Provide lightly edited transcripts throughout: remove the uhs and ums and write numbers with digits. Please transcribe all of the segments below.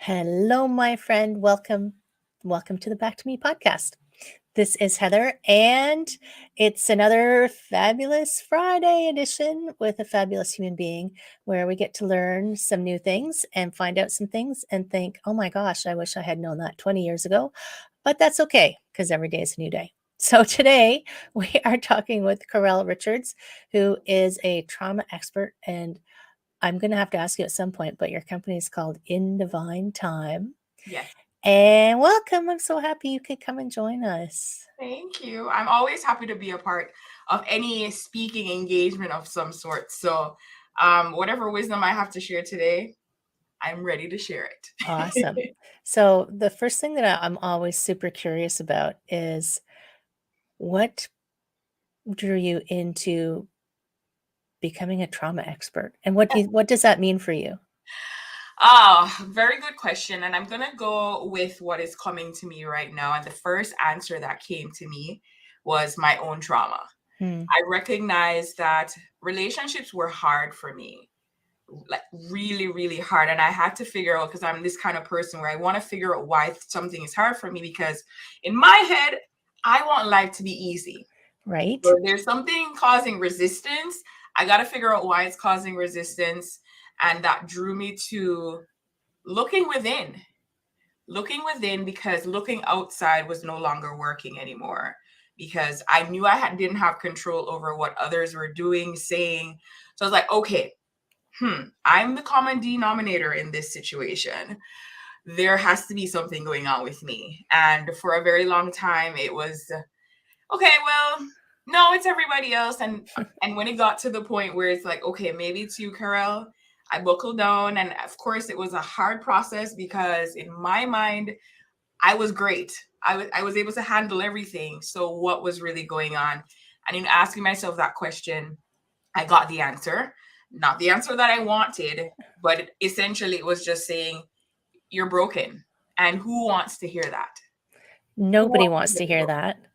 Hello, my friend. Welcome to the Back to Me podcast. This is Heather, and it's another fabulous Friday edition with a fabulous human being where we get to learn some new things and find out some things and think, oh my gosh, I wish I had known that 20 years ago. But that's okay because every day is a new day. So today we are talking with Caurel Richards, who is a trauma expert, and I'm going to have to ask you at some point, but your company is called In Divine Thyme. Yes. And welcome. I'm so happy you could come and join us. Thank you. I'm always happy to be a part of any speaking engagement of some sort. So, whatever wisdom I have to share today, I'm ready to share it. Awesome. So, the first thing that I'm always super curious about is what drew you into becoming a trauma expert, and what does that mean for you? Very good question. And I'm going to go with what is coming to me right now. And the first answer that came to me was my own trauma. I recognized that relationships were hard for me, like really, really hard. And I had to figure out, because I'm this kind of person where I want to figure out why something is hard for me, because in my head, I want life to be easy. Right? So there's something causing resistance. I got to figure out why it's causing resistance. And that drew me to looking within, because looking outside was no longer working anymore, because I knew didn't have control over what others were doing, saying. So I was like, okay, I'm the common denominator in this situation. There has to be something going on with me. And for a very long time, it was, okay, well, no, it's everybody else. And when it got to the point where it's like, okay, maybe it's you, Caurel, I buckled down. And of course, it was a hard process, because in my mind, I was great. I was able to handle everything. So what was really going on? And in asking myself that question, I got the answer. Not the answer that I wanted, but essentially it was just saying, you're broken. And who wants to hear that? Who Nobody wants to wants hear to that? hear that.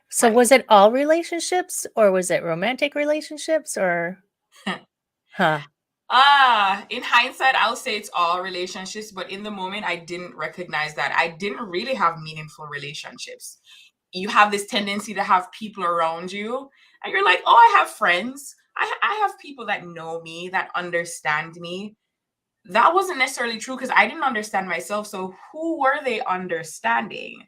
So, Right. was it all relationships, or was it romantic relationships, or huh? In hindsight, I'll say it's all relationships, but in the moment, I didn't recognize that. I didn't really have meaningful relationships. You have this tendency to have people around you, and you're like, oh, I have friends. I have people that know me, that understand me. That wasn't necessarily true, because I didn't understand myself. So who were they understanding?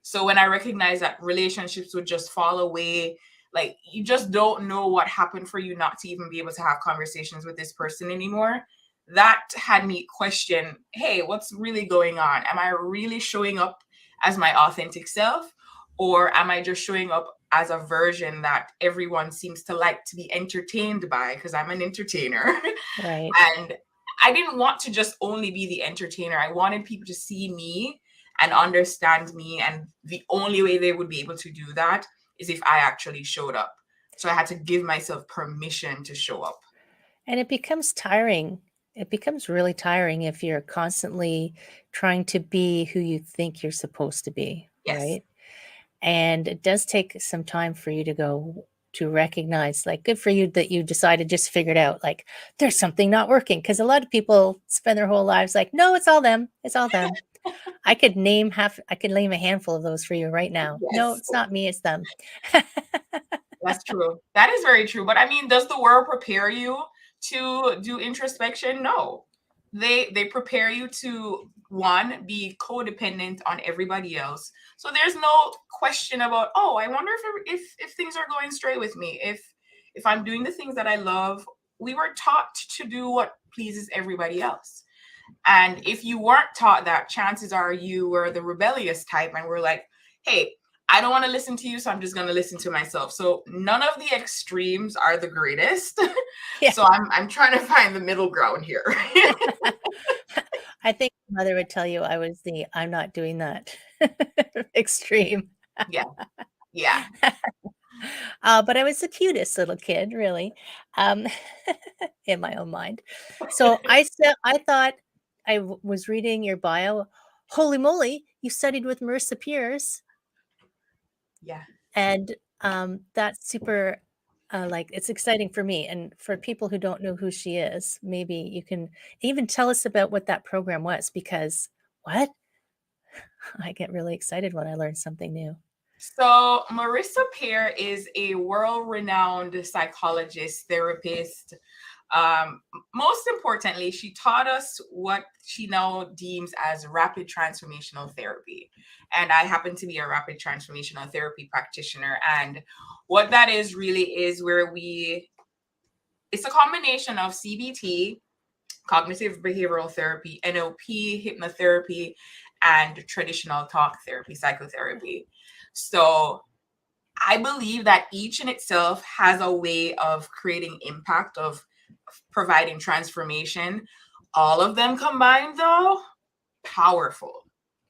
So when I recognized that relationships would just fall away, like you just don't know what happened for you not to even be able to have conversations with this person anymore, that had me question, hey, what's really going on? Am I really showing up as my authentic self, or am I just showing up as a version that everyone seems to like to be entertained by, because I'm an entertainer? Right. And I didn't want to just only be the entertainer. I wanted people to see me and understand me. And the only way they would be able to do that is if I actually showed up. So I had to give myself permission to show up. And it becomes tiring. It becomes really tiring if you're constantly trying to be who you think you're supposed to be, Yes. right? And it does take some time for you to recognize, like, good for you that you decided, just figured out, like, there's something not working. Because a lot of people spend their whole lives like, no, it's all them. It's all them. I could name a handful of those for you right now. No, Yes. it's not me, it's them. That's true. That is very true. But I mean, does the world prepare you to do introspection? No. They prepare you to, one, be codependent on everybody else. So there's no question about, oh, I wonder if things are going straight with me. If I'm doing the things that I love. We were taught to do what pleases everybody else. And if you weren't taught that, chances are you were the rebellious type and we're like, hey, I don't want to listen to you, so I'm just going to listen to myself. So none of the extremes are the greatest. Yeah. So I'm trying to find the middle ground here. I think my mother would tell you I was the "I'm not doing that" extreme. Yeah. Yeah. But I was the cutest little kid, really, um, in my own mind. So I thought was reading your bio. Holy moly, you studied with Marisa Peers, Yeah. and that's super. Like, it's exciting for me, and for people who don't know who she is, maybe you can even tell us about what that program was, because What? I get really excited when I learn something new. So, Marisa Peer is a world renowned psychologist, therapist. Um, Most importantly, she taught us what she now deems as rapid transformational therapy. And I happen to be a rapid transformational therapy practitioner. And what that is really is where it's a combination of CBT, cognitive behavioral therapy, NLP, hypnotherapy, and traditional talk therapy, psychotherapy. So I believe that each in itself has a way of creating impact, of providing transformation. All of them combined, though, powerful,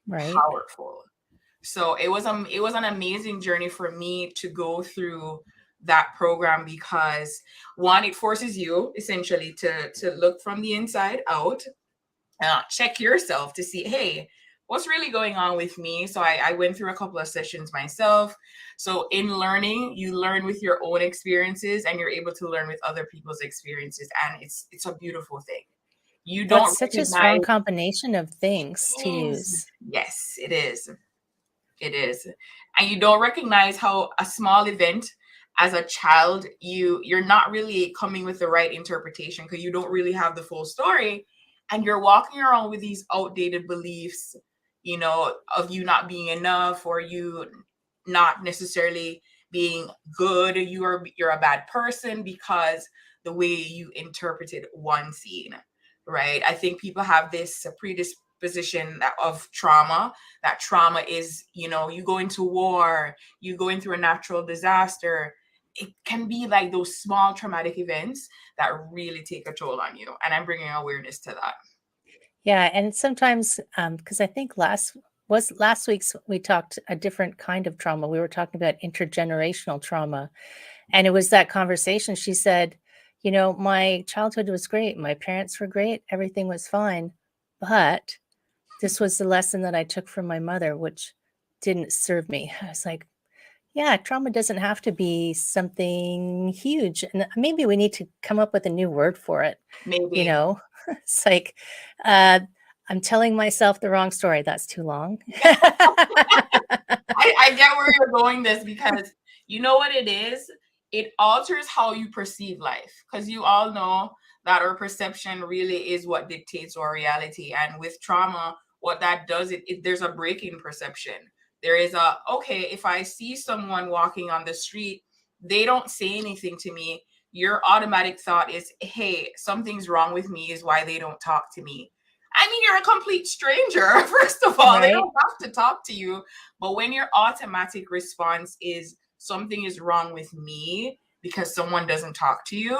Right. powerful. So it was an amazing journey for me to go through that program because one, it forces you essentially to look from the inside out, check yourself to see, hey, what's really going on with me. So I went through a couple of sessions myself. So in learning, you learn with your own experiences and you're able to learn with other people's experiences, and it's a beautiful thing. You don't That's such a strong recognize combination of things to things. use. Yes, it is. It is. And you don't recognize how a small event as a child, you're not really coming with the right interpretation because you don't really have the full story. And you're walking around with these outdated beliefs, of you not being enough or you not necessarily being good. You're a bad person because the way you interpreted one scene, right? I think people have this predisposition of trauma. That trauma is, you go into war, you go through a natural disaster. It can be like those small traumatic events that really take a toll on you. And I'm bringing awareness to that. Yeah, and sometimes, because I think last week's we talked a different kind of trauma. We were talking about intergenerational trauma, and it was that conversation. She said, "My childhood was great. My parents were great. Everything was fine, but this was the lesson that I took from my mother, which didn't serve me." I was like, "Yeah, trauma doesn't have to be something huge, and maybe we need to come up with a new word for it." You Maybe. know, it's like, uh, I'm telling myself the wrong story. That's too long. I get where you're going this because you know what it is? It alters how you perceive life because you all know that our perception really is what dictates our reality. And with trauma, what that does, there's a break in perception. There is okay, if I see someone walking on the street, they don't say anything to me. Your automatic thought is, hey, something's wrong with me, is why they don't talk to me. I mean, you're a complete stranger, first of all. They Right? don't have to talk to you. But when your automatic response is something is wrong with me because someone doesn't talk to you,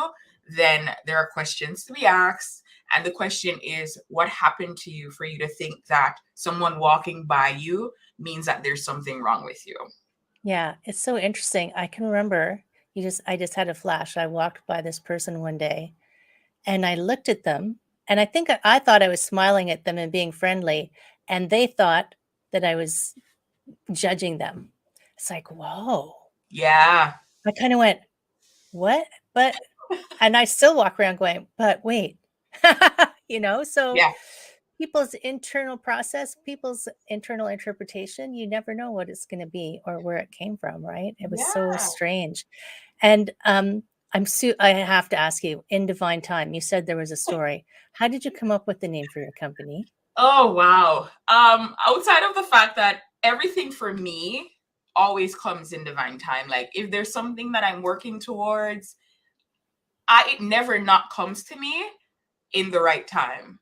then there are questions to be asked. And the question is, what happened to you for you to think that someone walking by you means that there's something wrong with you? Yeah, it's so interesting. I can remember I just had a flash. I walked by this person one day and I looked at them, and I think I thought I was smiling at them and being friendly, and they thought that I was judging them. It's like, whoa. Yeah. I kind of went, what? But, and I still walk around going, but wait, so Yeah. people's internal process, people's internal interpretation, you never know what it's going to be or where it came from, right? It was so Yeah. strange. And I have to ask you, in Divine Time, you said there was a story. How did you come up with the name for your company? Oh, wow. Outside of the fact that everything for me always comes in divine time. Like if there's something that I'm working towards, it never not comes to me in the right time.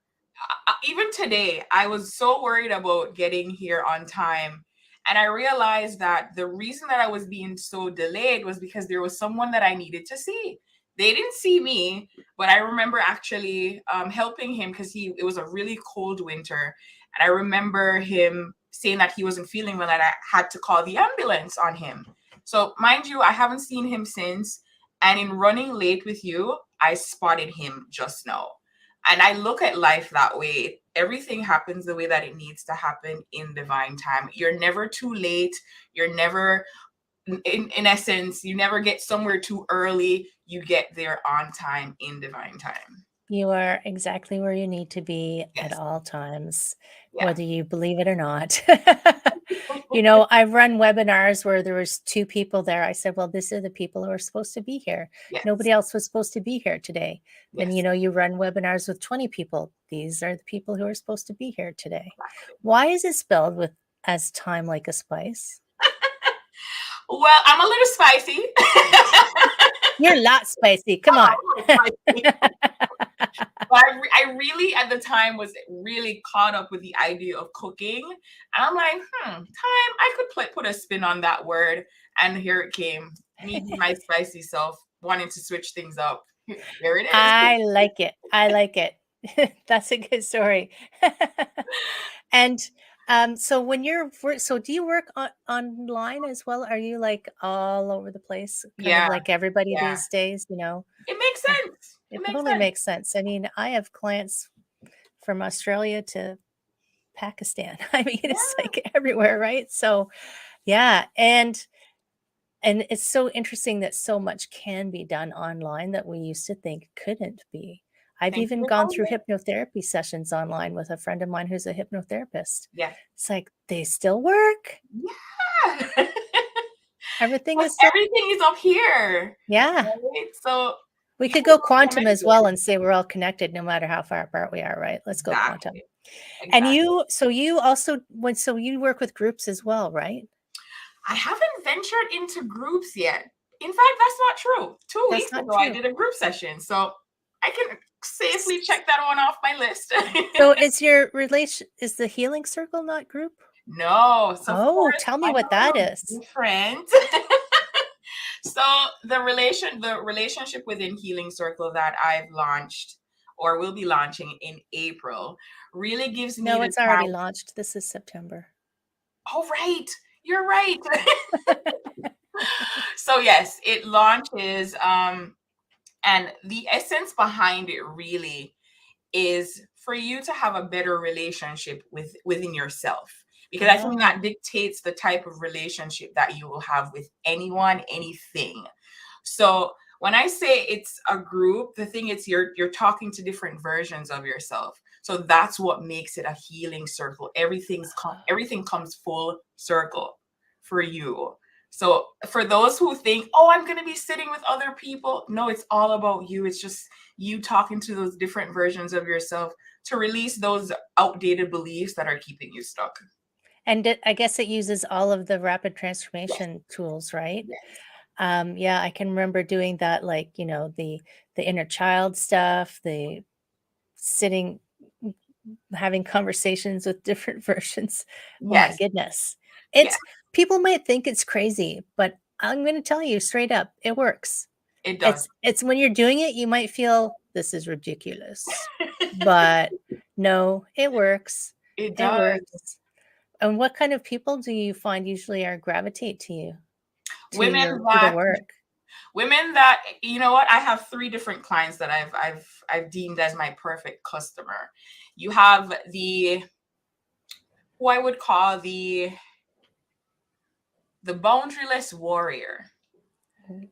Even today, I was so worried about getting here on time. And I realized that the reason that I was being so delayed was because there was someone that I needed to see. They didn't see me, but I remember actually helping him because it was a really cold winter. And I remember him saying that he wasn't feeling well and I had to call the ambulance on him. So, mind you, I haven't seen him since. And in running late with you, I spotted him just now. And I look at life that way. Everything happens the way that it needs to happen in divine time. You're never too late. You're never, in essence, you never get somewhere too early. You get there on time in divine time. You are exactly where you need to be at Yes. all times, Yeah. whether you believe it or not. I've run webinars where there was 2 people there. I said, "Well, these are the people who are supposed to be here. Yes. Nobody else was supposed to be here today." Then, Yes. you run webinars with 20 people. These are the people who are supposed to be here today. Exactly. Why is it spelled with as time like a spice? Well, I'm a little spicy. You're a lot spicy. Come on. Spicy. But I really, at the time, was really caught up with the idea of cooking. And I'm like, time, I could put a spin on that word. And here it came. Me, my spicy self, wanting to switch things up. Here it is. I like it. I like it. That's a good story. And so when so do you work online as well? Are you like all over the place, kind of Yeah, like everybody yeah. these days? It makes Uh, sense. It It makes totally sense. makes sense. I mean, I have clients from Australia to Pakistan. I mean, it's Yeah, like everywhere, right? So yeah, and it's so interesting that so much can be done online that we used to think couldn't be. I've thank you even for gone telling through me. hypnotherapy sessions online with a friend of mine who's a hypnotherapist. Yeah. It's like, they still work. Yeah. Everything Because is still, everything is up here. yeah. Right? So We you could go don't quantum recommend as well it. and say we're all connected no matter how far apart we are, right? Let's go quantum. Exactly. And Exactly. so you also, so you work with groups as well, right? I haven't ventured into groups yet. In fact, that's not true. 2 That's weeks not ago, I true. did a group session. So I can safely check that one off my list. So is your relation, is the healing circle not group? No, so of Oh, course, tell me I'm what a that little is. different. So the relationship within Healing Circle that I've launched or will be launching in April really gives me No, the it's already chance. launched. This is September. Oh, right. You're right. So yes, it launches and the essence behind it really is for you to have a better relationship within yourself, because I think Oh, that dictates the type of relationship that you will have with anyone, anything. So when I say it's a group, the thing is you're talking to different versions of yourself. So that's what makes it a healing circle. Everything comes full circle for you. So for those who think, "Oh, I'm going to be sitting with other people." No, it's all about you. It's just you talking to those different versions of yourself to release those outdated beliefs that are keeping you stuck. and I guess it uses all of the rapid Yes. transformation tools, right? Yes. Yeah, I can remember doing that, like, the inner child stuff, the sitting, having conversations with different versions. Oh my Yes. goodness. Yeah, It's People might think it's crazy, but I'm going to tell you straight up, it works. it does. It's when you're doing it, you might feel this is ridiculous, but no, it works. It It does. works. And what kind of people do you find usually are gravitate to you, Women to the that work? you know what, I have 3 different clients that I've deemed as my perfect customer. You have the who I would call the boundaryless warrior. Mm.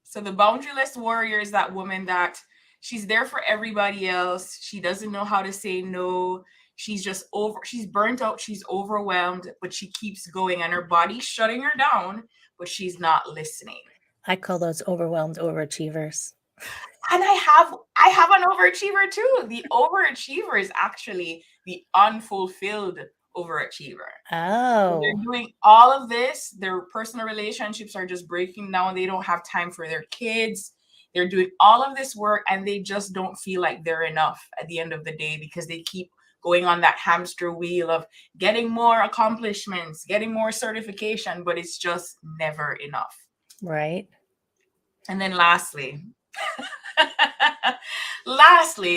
So the boundaryless warrior is that woman that she's there for everybody else. She doesn't know how to say no. She's burnt out, she's overwhelmed, but she keeps going and her body's shutting her down, but she's not listening. I call those overwhelmed overachievers. And I have an overachiever too. The overachiever is actually the unfulfilled overachiever. So Oh, they're doing all of this. Their personal relationships are just breaking down. They don't have time for their kids. They're doing all of this work and they just don't feel like they're enough at the end of the day because they keep going on that hamster wheel of getting more accomplishments, getting more certification, but it's just never enough. right. And then lastly,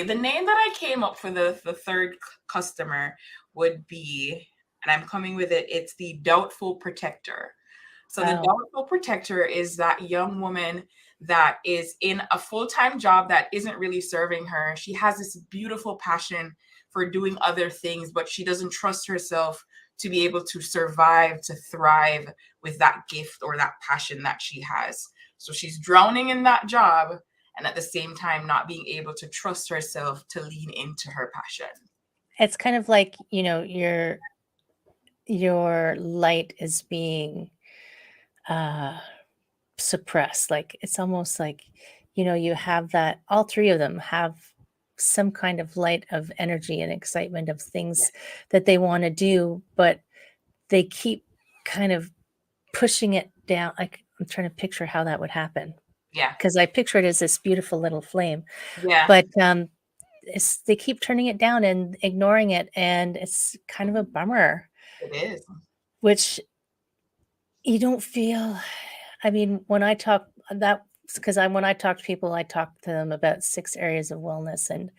the name that I came up for the third customer would be, and I'm coming with it, it's the doubtful protector. So the Wow. doubtful protector is that young woman that is in a full-time job that isn't really serving her. She has this beautiful passion for doing other things, but she doesn't trust herself to be able to survive, to thrive with that gift or that passion that she has. So she's drowning in that job and at the same time not being able to trust herself to lean into her passion. It's kind of like, your light is being suppressed. Like it's almost like, you have that, all three of them have some kind of light of energy and excitement of things that they want to do, but they keep kind of pushing it down. Like I'm trying to picture how that would happen, Yeah. because I picture it as this beautiful little flame, Yeah. but they keep turning it down and ignoring it, and it's kind of a bummer, It is. which you don't feel. I mean, when I talk that, because when I talk to people, I talk to them about 6 areas of wellness, and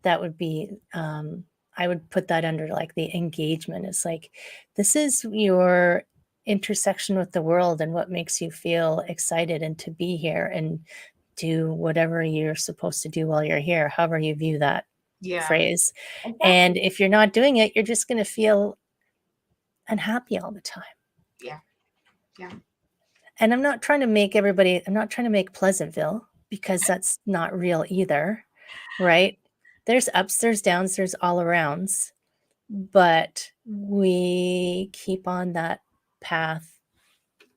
that would be, I would put that under like the engagement. It's like, this is your intersection with the world and what makes you feel excited and to be here and do whatever you're supposed to do while you're here, however you view that Yeah. phrase. Exactly. And if you're not doing it, you're just going to feel unhappy all the time. Yeah. Yeah. And I'm not trying to make Pleasantville, because that's not real either, right? There's ups, there's downs, there's all arounds, but we keep on that path,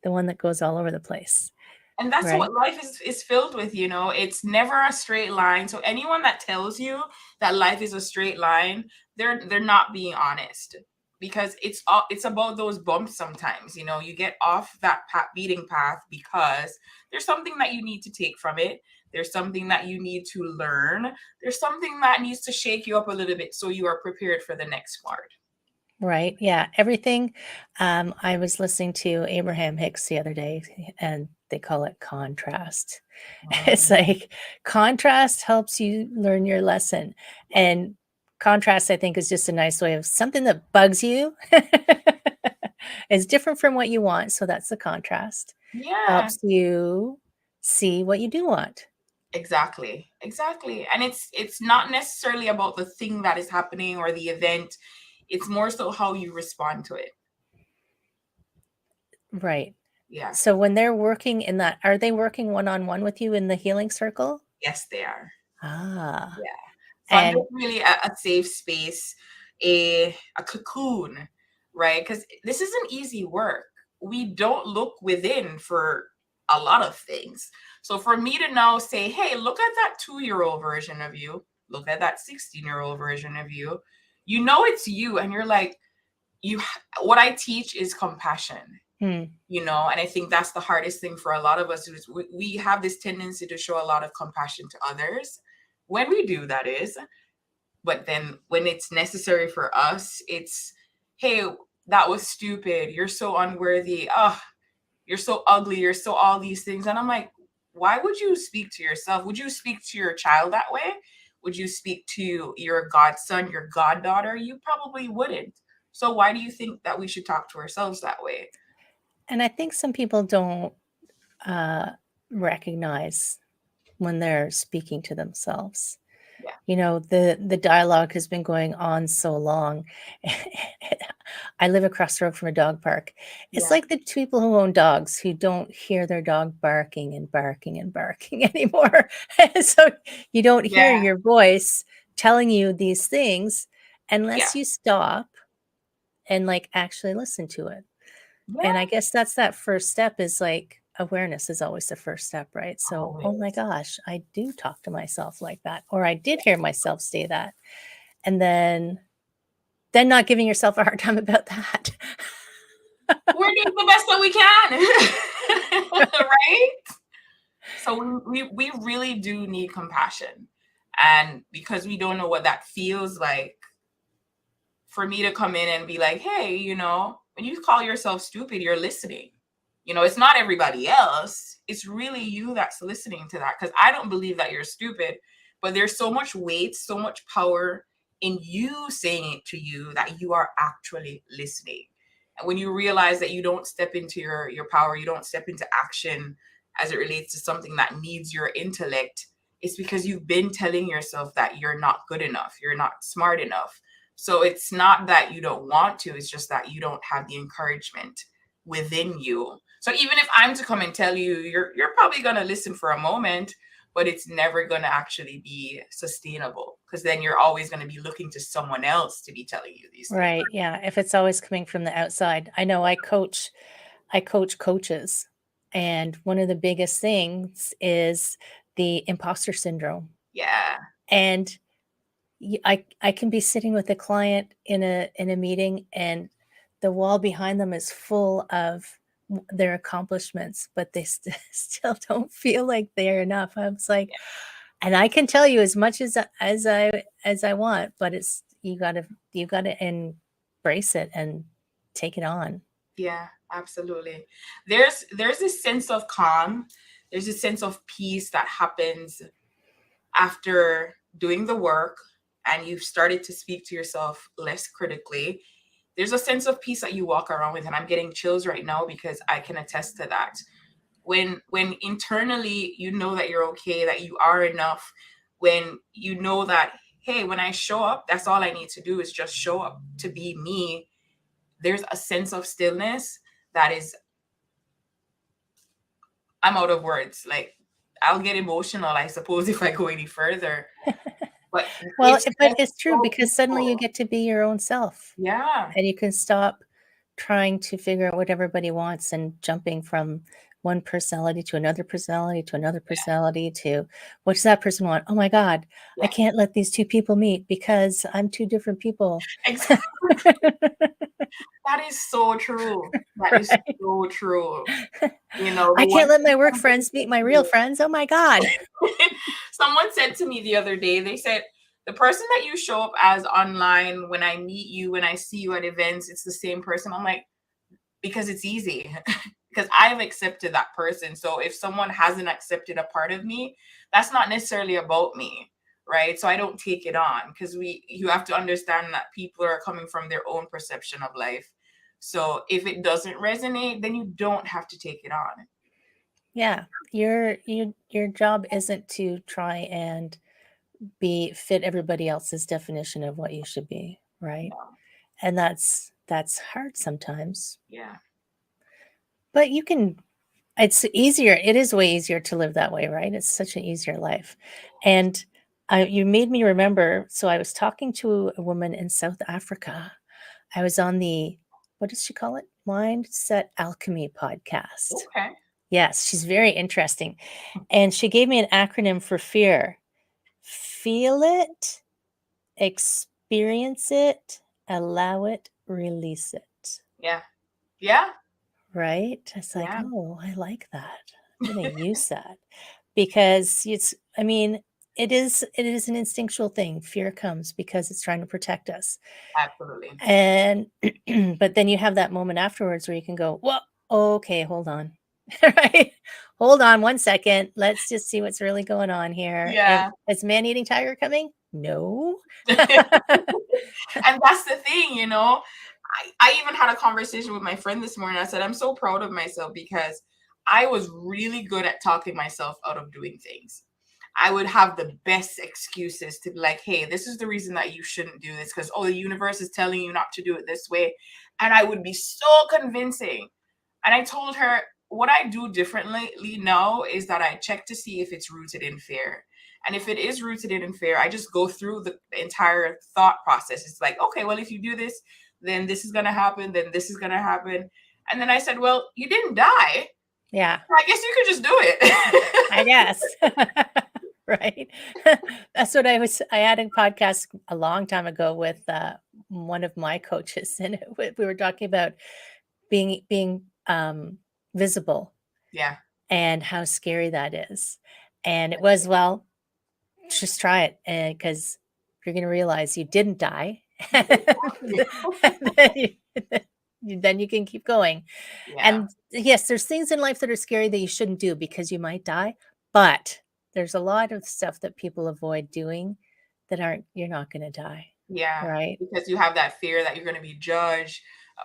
the one that goes all over the place, And that's right? what life is filled with, it's never a straight line. So anyone that tells you that life is a straight line, they're not being honest, because it's about those bumps sometimes. You get off that beating path because there's something that you need to take from it. There's something that you need to learn. There's something that needs to shake you up a little bit so you are prepared for the next part. Right. Yeah. Everything. I was listening to Abraham Hicks the other day, and they call it contrast. It's like contrast helps you learn your lesson. And contrast, I think, is just a nice way of something that bugs you is different from what you want. So that's the contrast. Yeah. Helps you see what you do want. Exactly. And it's not necessarily about the thing that is happening or the event. It's more so how you respond to it. Right. Yeah. So when they're working in that, are they working one-on-one with you in the healing circle? Yes, they are. Ah. Yeah. So I'm And just really a safe space, a cocoon, right? Because this isn't easy work. We don't look within for a lot of things. So for me to now say, hey, look at that 2-year-old version of you, look at that 16-year-old version of you, it's you, and you're like, what I teach is compassion. And I think that's the hardest thing for a lot of us, is we have this tendency to show a lot of compassion to others when we do, that is. But then when it's necessary for us, it's, hey, that was stupid, you're so unworthy, you're so ugly, you're so all these things. And I'm like, why would you speak to yourself? Would you speak to your child that way? Would you speak to your godson, your goddaughter? You probably wouldn't. So why do you think that we should talk to ourselves that way? And I think some people don't recognize when they're speaking to themselves. Yeah. The dialogue has been going on so long. I live across the road from a dog park. It's Yeah. like the people who own dogs who don't hear their dog barking and barking and barking anymore. So you don't hear Yeah. your voice telling you these things Yeah. unless you stop and like actually listen to it. Yeah. And I guess that's that first step, is like awareness is always the first step, right? So, oh my Always. gosh, I do talk to myself like that, or I did hear myself say that. And then not giving yourself a hard time about that. We're doing the best that we can. Right? So we really do need compassion. And because we don't know what that feels like, for me to come in and be like, hey, when you call yourself stupid, you're listening. It's not everybody else. It's really you that's listening to that. Because I don't believe that you're stupid, but there's so much weight, so much power in you saying it to you that you are actually listening. And when you realize that you don't step into your power, you don't step into action as it relates to something that needs your intellect, it's because you've been telling yourself that you're not good enough, you're not smart enough. So it's not that you don't want to, it's just that you don't have the encouragement within you. So even if I'm to come and tell you, you're probably going to listen for a moment, but it's never going to actually be sustainable, because then you're always going to be looking to someone else to be telling you these things. Right. Yeah. If it's always coming from the outside. I know I coach coaches, and one of the biggest things is the imposter syndrome. Yeah. And I can be sitting with a client in a meeting, and the wall behind them is full of their accomplishments, but they still don't feel like they're enough. I was like, and I can tell you as much as I want, but it's you gotta embrace it and take it on. Yeah, absolutely. There's this sense of calm. There's a sense of peace that happens after doing the work, and you've started to speak to yourself less critically. There's a sense of peace that you walk around with, and I'm getting chills right now because I can attest to that. When internally you know that you're okay, that you are enough, when you know that, hey, when I show up, that's all I need to do is just show up to be me. There's a sense of stillness that is, I'm out of words. Like, I'll get emotional, I suppose, if I go any further. But Well, it's but just it's true, so because suddenly you peaceful. get to be your own self, Yeah. and you can stop trying to figure out what everybody wants and jumping from one personality to another personality to another personality to what does that person want? Oh my God, I Yeah. can't let these two people meet because I'm two different people. Exactly. That is so true. That is Right? so true. You know, the I one can't let my work thing friends meet my real friends. Oh my God. someone said to me the other day, they said, the person that you show up as online, when I meet you, when I see you at events, it's the same person. I'm like, because it's easy. Because I've accepted that person. So if someone hasn't accepted a part of me, that's not necessarily about me, right? So I don't take it on, because you have to understand that people are coming from their own perception of life. So if it doesn't resonate, then you don't have to take it on. Yeah. Your job isn't to try and fit everybody else's definition of what you should be, right? No. And that's hard sometimes. Yeah. But you can it's easier. It is way easier to live that way, right? It's such an easier life. And you made me remember. So I was talking to a woman in South Africa. I was on the, what does she call it? Mindset Alchemy podcast. Okay. Yes, she's very interesting. And she gave me an acronym for fear: feel it, experience it, allow it, release it. Yeah. Yeah. Right? It's like, Yeah. oh, I like that. I'm going to use that, because I mean, it is an instinctual thing. Fear comes because it's trying to protect us. Absolutely. And but then you have that moment afterwards where you can go, well, okay, hold on. Right? Hold on 1 second. Let's just see what's really going on here. Yeah. Is man-eating tiger coming? No. And that's the thing, you know. I even had a conversation with my friend this morning. I said, I'm so proud of myself because I was really good at talking myself out of doing things. I would have the best excuses to be like, hey, this is the reason that you shouldn't do this, because, oh, the universe is telling you not to do it this way. And I would be so convincing. And I told her, what I do differently now is that I check to see if it's rooted in fear. And if it is rooted in fear, I just go through the entire thought process. It's like, okay, well, if you do this, then this is going to happen, then this is going to happen. And then I said, well, you didn't die. Yeah. I guess you could just do it. I guess. Right. That's what I had a podcast a long time ago with one of my coaches, and we were talking about being visible Yeah. and how scary that is. And it was, well, just try it, because you're going to realize you didn't die. And then you can keep going. Yeah. And yes, there's things in life that are scary that you shouldn't do because you might die, but there's a lot of stuff that people avoid doing that you're not going to die, Yeah. right? Because you have that fear that you're going to be judged.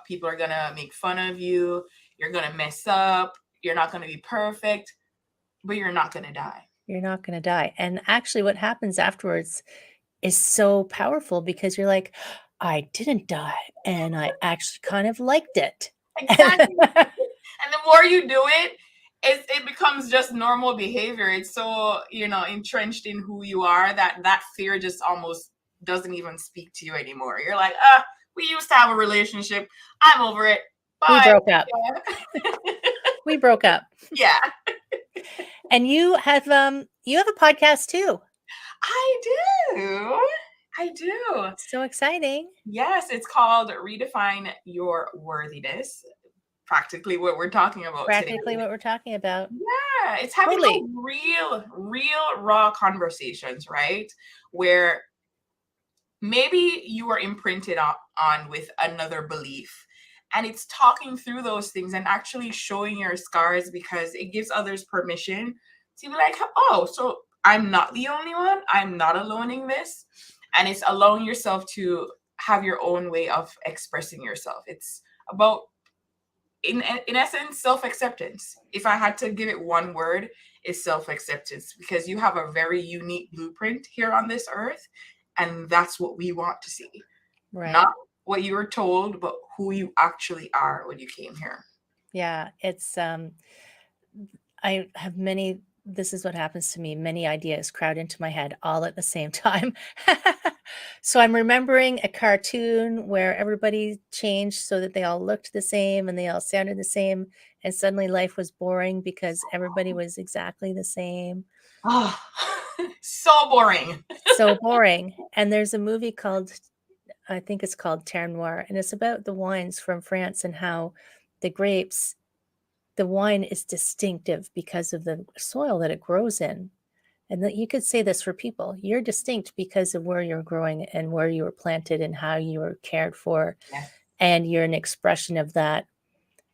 People are going to make fun of you. You're going to mess up. You're not going to be perfect, but you're not going to die. You're not going to die. And actually, what happens afterwards is so powerful, because you're like, I didn't die, and I actually kind of liked it. Exactly. And the more you do it, it becomes just normal behavior. It's so, entrenched in who you are that fear just almost doesn't even speak to you anymore. You're like, we used to have a relationship. I'm over it. We Bye. broke up. We broke up. Yeah. And you have a podcast too. I do. So exciting. Yes, it's called Redefine Your Worthiness. Practically what we're talking about Practically today. what we're talking about. Yeah, it's having Totally. real raw conversations, right? Where maybe you are imprinted on with another belief, and it's talking through those things and actually showing your scars, because it gives others permission to be like, oh, so I'm not the only one. I'm not alone in this. And it's allowing yourself to have your own way of expressing yourself. It's about, in essence, self-acceptance. If I had to give it one word, it's self-acceptance, because you have a very unique blueprint here on this earth, and that's what we want to see. Right. Not what you were told, but who you actually are when you came here. Yeah, it's I have this is what happens to me. Many ideas crowd into my head all at the same time. So I'm remembering a cartoon where everybody changed so that they all looked the same and they all sounded the same. And suddenly life was boring because everybody was exactly the same. Oh, so boring. So boring. And there's a movie called, I think it's called Terre Noire, and it's about the wines from France and how the grapes, the wine is distinctive because of the soil that it grows in. And that you could say this for people. You're distinct because of where you're growing and where you were planted and how you were cared for. Yeah. And you're an expression of that.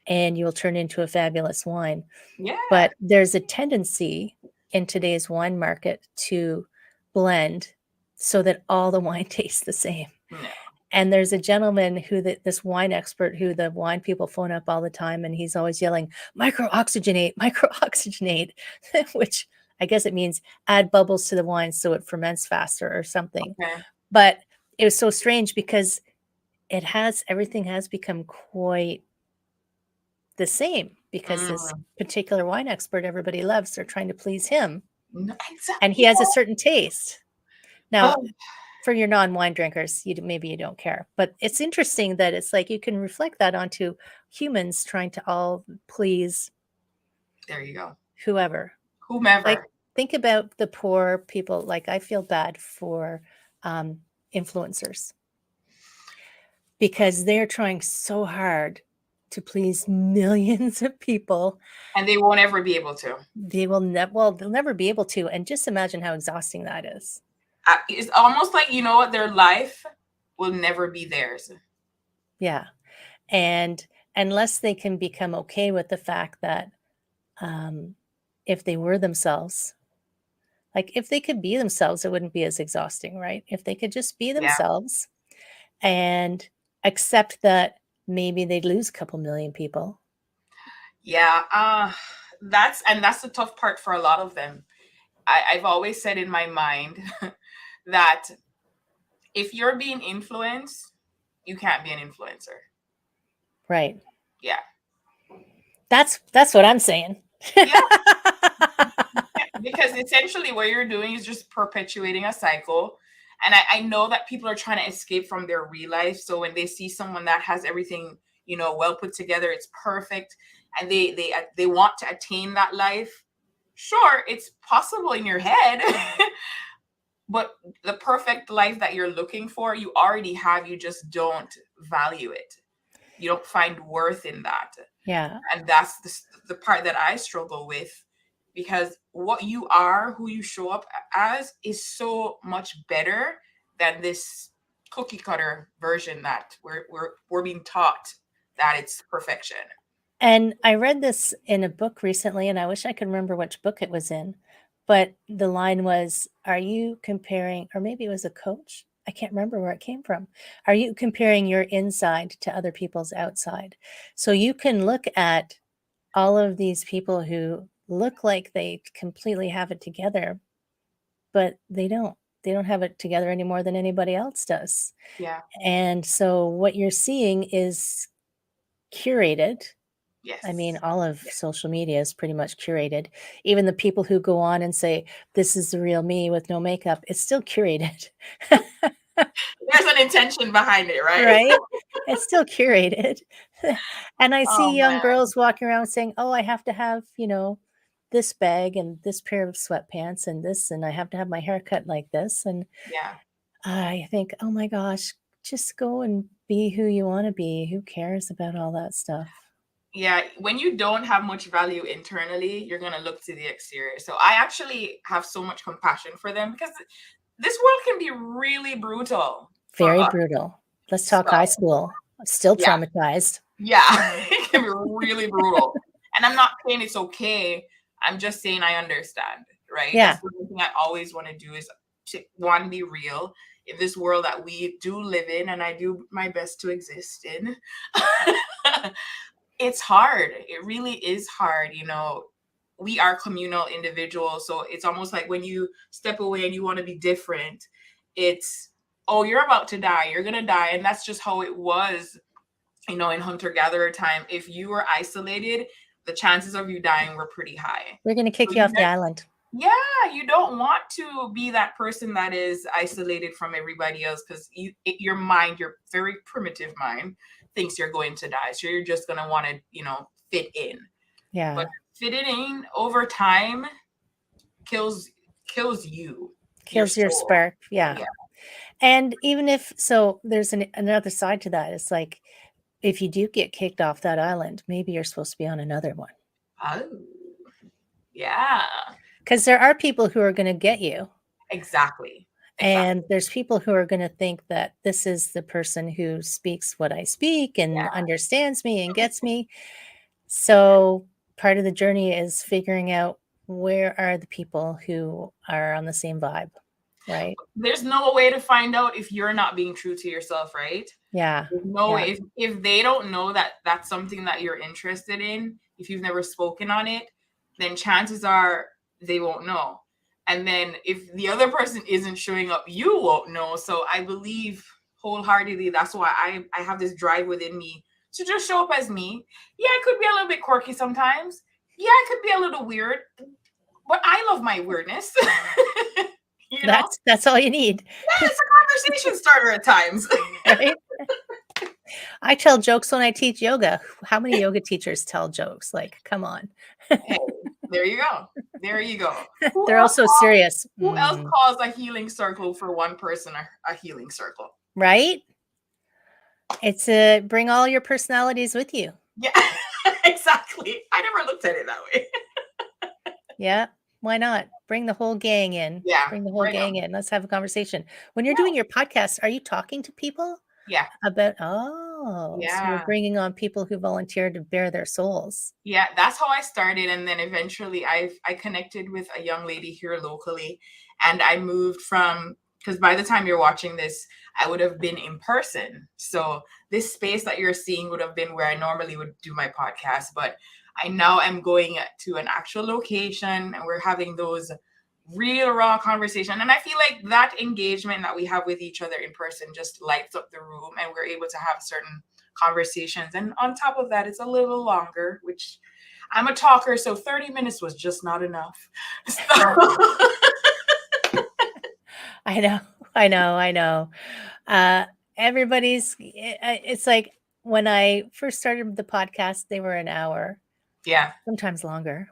And you'll turn into a fabulous wine. Yeah. But there's a tendency in today's wine market to blend so that all the wine tastes the same. No. And there's a gentleman this wine expert who the wine people phone up all the time, and he's always yelling, micro-oxygenate, which I guess it means add bubbles to the wine so it ferments faster or something. Okay. But it was so strange because everything has become quite the same, because this particular wine expert everybody loves, they're trying to please him. Exactly. And he has a certain taste. Now, for your non-wine drinkers, maybe you don't care, but it's interesting that it's like you can reflect that onto humans trying to all please. There you go. Whomever. Like, think about the poor people. Like, I feel bad for influencers because they're trying so hard to please millions of people, and they won't ever be able to. They'll never be able to. And just imagine how exhausting that is. It's almost like, their life will never be theirs. Yeah. And unless they can become okay with the fact that if they were themselves, like if they could be themselves, it wouldn't be as exhausting, right? If they could just be themselves and accept that maybe they'd lose a couple million people. Yeah. That's the tough part for a lot of them. I've always said in my mind that if you're being influenced, you can't be an influencer. Right. Yeah. That's what I'm saying. Yeah. Because essentially what you're doing is just perpetuating a cycle. And I know that people are trying to escape from their real life. So when they see someone that has everything, well put together, it's perfect, and they want to attain that life. Sure, it's possible in your head, but the perfect life that you're looking for, you already have. You just don't value it. You don't find worth in that. Yeah. And that's the part that I struggle with, because what you are, who you show up as, is so much better than this cookie cutter version that we're being taught that it's perfection. And I read this in a book recently, and I wish I could remember which book it was in, but the line was, are you comparing, or maybe it was a coach? I can't remember where it came from. Are you comparing your inside to other people's outside? So you can look at all of these people who look like they completely have it together, but they don't have it together any more than anybody else does. Yeah. And so what you're seeing is curated. I mean, Yes. all of Yeah. social media is pretty much curated. Even the people who go on and say, this is the real me with no makeup, it's still curated. There's an intention behind it, right? Right? It's still curated. And I Oh see young man. girls walking around saying, oh, I have to have, this bag and this pair of sweatpants and this, and I have to have my hair cut like this. And Yeah. I think, oh my gosh, just go and be who you want to be. Who cares about all that stuff? Yeah, when you don't have much value internally, you're going to look to the exterior. So I actually have so much compassion for them because this world can be really brutal for Very us. brutal. Let's talk high So, school. I'm still yeah, traumatized. yeah, it can be really brutal. And I'm not saying it's okay. I'm just saying I understand, right? Yeah. That's the one thing I always want to do is to want to be real in this world that we do live in and I do my best to exist in. It's hard. It really is hard. We are communal individuals. So it's almost like when you step away and you want to be different, it's, oh, you're about to die. You're going to die. And that's just how it was, in hunter gatherer time. If you were isolated, the chances of you dying were pretty high. We're going to kick So you off the island. yeah, you don't want to be that person that is isolated from everybody else because your mind, your very primitive mind, thinks you're going to die. So you're just going to want to, fit in. Yeah. But fitting in over time kills you. Kills your soul. spark. Yeah. Yeah. And even if, so there's another side to that. It's like, if you do get kicked off that island, maybe you're supposed to be on another one. Oh, yeah. Because there are people who are going to get you. Exactly. And there's people who are going to think that this is the person who speaks what I speak and understands me and gets me. So part of the journey is figuring out where are the people who are on the same vibe, right? There's no way to find out if you're not being true to yourself, right? Yeah. There's no way. If they don't know that that's something that you're interested in, if you've never spoken on it, then chances are they won't know. And then if the other person isn't showing up, you won't know. So I believe wholeheartedly that's why I have this drive within me to just show up as me. Yeah, I could be a little bit quirky sometimes. Yeah, I could be a little weird, but I love my weirdness. That's all you need. Yeah, it's a conversation starter at times. Right? I tell jokes when I teach yoga. How many yoga teachers tell jokes? Like, come on. Hey, there you go. There you go. They're all so serious. Who else calls a healing circle for one person a healing circle? Right? It's bring all your personalities with you. Yeah, exactly. I never looked at it that way. Yeah. Why not? Bring the whole gang in. Yeah. Bring the whole gang in. Let's have a conversation. When you're doing your podcast, are you talking to people? Yeah. About, so you're bringing on people who volunteered to bare their souls. Yeah, that's how I started. And then eventually I connected with a young lady here locally. And I moved from, because by the time you're watching this, I would have been in person. So this space that you're seeing would have been where I normally would do my podcast. But I now am going to an actual location and we're having those real raw conversation. And I feel like that engagement that we have with each other in person just lights up the room and we're able to have certain conversations. And on top of that, it's a little longer, which I'm a talker. So 30 minutes was just not enough. So. I know. It's like when I first started the podcast, they were an hour. Yeah. Sometimes longer.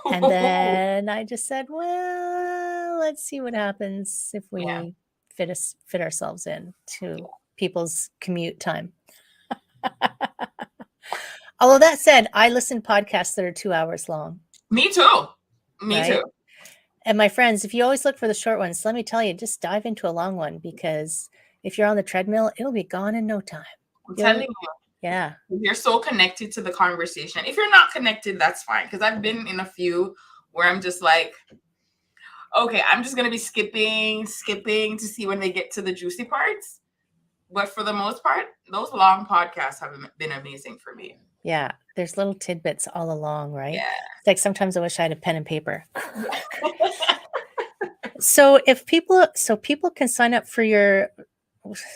And then I just said, well, let's see what happens if we fit ourselves in to people's commute time. Although that said, I listen to podcasts that are 2 hours long. Me too. Too. And my friends, if you always look for the short ones, let me tell you, just dive into a long one because if you're on the treadmill, it'll be gone in no time. I'm telling you. Yeah. You're so connected to the conversation. If you're not connected, that's fine. Because I've been in a few where I'm just like, okay, I'm just going to be skipping to see when they get to the juicy parts. But for the most part, those long podcasts have been amazing for me. Yeah. There's little tidbits all along, right? Yeah. It's like sometimes I wish I had a pen and paper. So people can sign up for your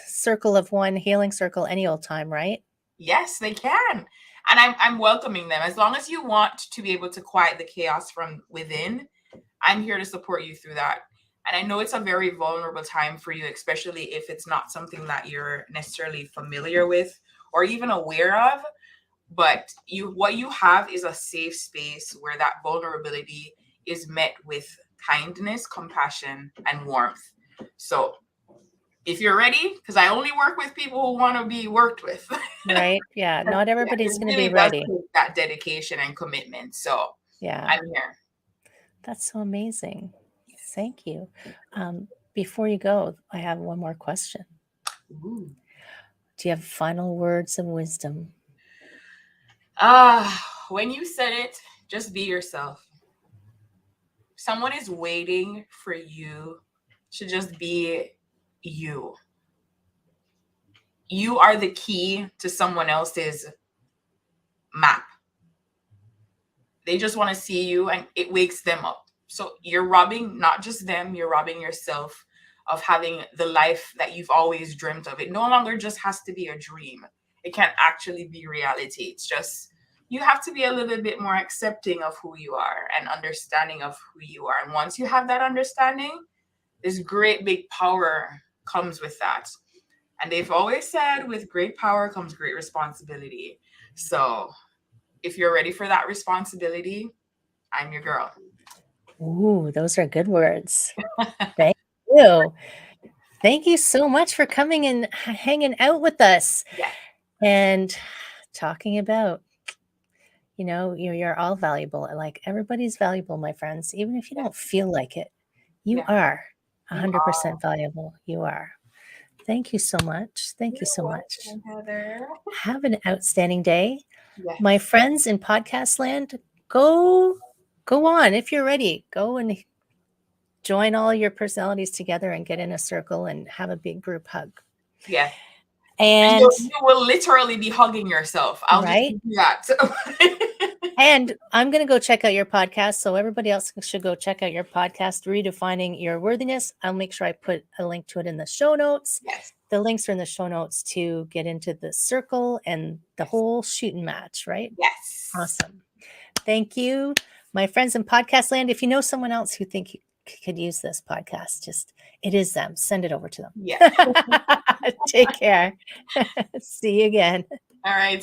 Circle of One healing circle any old time, right? Yes, they can. And I'm welcoming them. As long as you want to be able to quiet the chaos from within, I'm here to support you through that. And I know it's a very vulnerable time for you, especially if it's not something that you're necessarily familiar with or even aware of. But what you have is a safe space where that vulnerability is met with kindness, compassion, and warmth. So if you're ready, because I only work with people who want to be worked with. Right. Yeah. Not everybody's going to really be ready. Does take that dedication and commitment. So yeah, I'm here. That's so amazing. Thank you. Before you go, I have one more question. Ooh. Do you have final words of wisdom? When you said it, just be yourself. Someone is waiting for you to just be you. You are the key to someone else's map. They just want to see you and it wakes them up. So you're robbing not just them, you're robbing yourself of having the life that you've always dreamt of. It no longer just has to be a dream. It can actually be reality. It's just, you have to be a little bit more accepting of who you are and understanding of who you are. And once you have that understanding, this great big power comes with that. And they've always said with great power comes great responsibility. So if you're ready for that responsibility, I'm your girl. Ooh, those are good words. Thank you. Thank you so much for coming and hanging out with us. Yeah. And talking about, you're all valuable. Like everybody's valuable, my friends. Even if you don't feel like it, you are 100% valuable. You are. Thank you so much. Thank you so much. Heather. Have an outstanding day. Yes. My friends in podcast land, go on. If you're ready, go and join all your personalities together and get in a circle and have a big group hug. Yeah. And you will literally be hugging yourself. I'll right? just do that. And I'm going to go check out your podcast. So everybody else should go check out your podcast, Redefining Your Worthiness. I'll make sure I put a link to it in the show notes. Yes. The links are in the show notes to get into the circle and the whole shooting match, right? Yes. Awesome. Thank you. My friends in podcast land, if you know someone else who think you could use this podcast, it is them. Send it over to them. Yeah. Take care. See you again. All right.